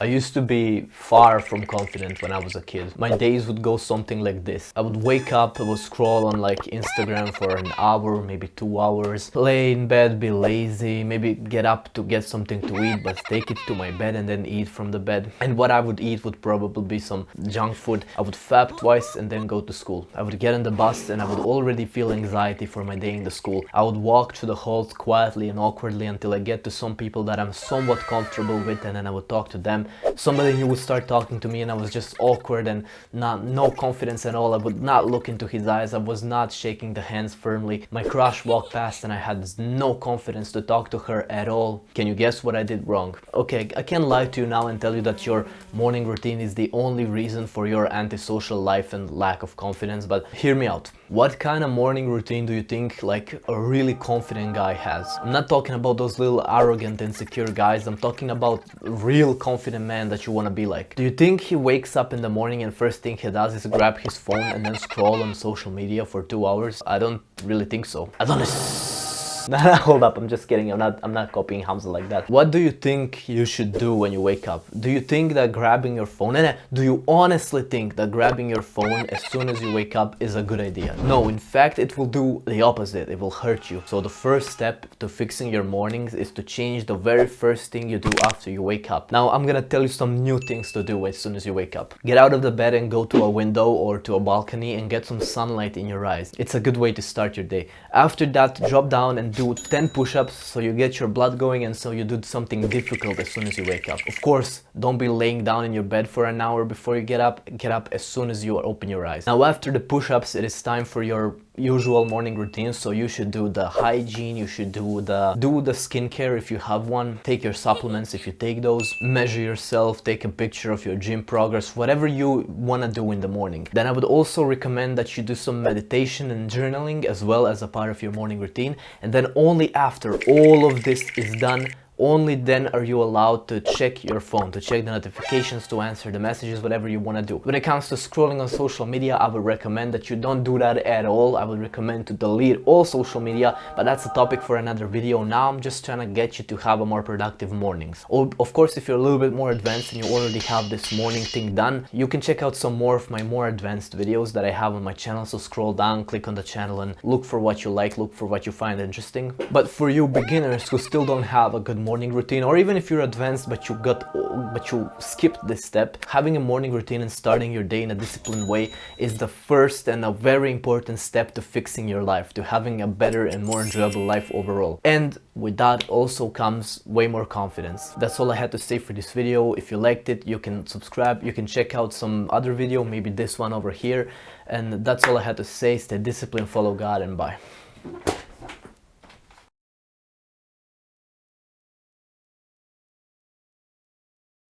I used to be far from confident when I was a kid. My days would go something like this. I would wake up, I would scroll on like Instagram for an hour, maybe 2 hours, lay in bed, be lazy, maybe get up to get something to eat, but take it to my bed and then eat from the bed. And what I would eat would probably be some junk food. I would fap twice and then go to school. I would get on the bus and I would already feel anxiety for my day in the school. I would walk through the halls quietly and awkwardly until I get to some people that I'm somewhat comfortable with, and then I would talk to them. Somebody new would start talking to me and I was just awkward and no confidence at all. I would not look into his eyes. I was not shaking the hands firmly. My crush walked past and I had no confidence to talk to her at all. Can you guess what I did wrong? Okay, I can't lie to you now and tell you that your morning routine is the only reason for your antisocial life and lack of confidence, but hear me out. What kind of morning routine do you think like a really confident guy has? I'm not talking about those little arrogant, insecure guys. I'm talking about a real confident man that you want to be like. Do you think he wakes up in the morning and first thing he does is grab his phone and then scroll on social media for 2 hours? I don't really think so. Nah, hold up, I'm just kidding. I'm not copying Hamza like that. What do you think you should do when you wake up? Do you think that grabbing your phone, and do you honestly think that grabbing your phone as soon as you wake up is a good idea? No, in fact, it will do the opposite. It will hurt you. So the first step to fixing your mornings is to change the very first thing you do after you wake up. Now, I'm gonna tell you some new things to do as soon as you wake up. Get out of the bed and go to a window or to a balcony and get some sunlight in your eyes. It's a good way to start your day. After that, drop down and do 10 push-ups so you get your blood going and so you do something difficult as soon as you wake up. Of course, don't be laying down in your bed for an hour before you get up. Get up as soon as you open your eyes. Now after the push-ups, it is time for your usual morning routine. So you should do the hygiene, you should do the skincare if you have one, take your supplements if you take those, measure yourself, take a picture of your gym progress, whatever you want to do in the morning. Then I would also recommend that you do some meditation and journaling as well as a part of your morning routine, and then only after all of this is done, only then are you allowed to check your phone, to check the notifications, to answer the messages, whatever you want to do. When it comes to scrolling on social media, I would recommend that you don't do that at all. I would recommend to delete all social media, but that's a topic for another video. Now I'm just trying to get you to have a more productive mornings. Of course, if you're a little bit more advanced and you already have this morning thing done, you can check out some more of my more advanced videos that I have on my channel. So scroll down, click on the channel and look for what you like, look for what you find interesting. But for you beginners who still don't have a good morning routine, or even if you're advanced but you skipped this step, having a morning routine and starting your day in a disciplined way is the first and a very important step to fixing your life, to having a better and more enjoyable life overall. And with that also comes way more confidence. That's all I had to say for this video. If you liked it, you can subscribe, you can check out some other video, maybe this one over here, and that's all I had to say. Stay disciplined, follow God, and bye.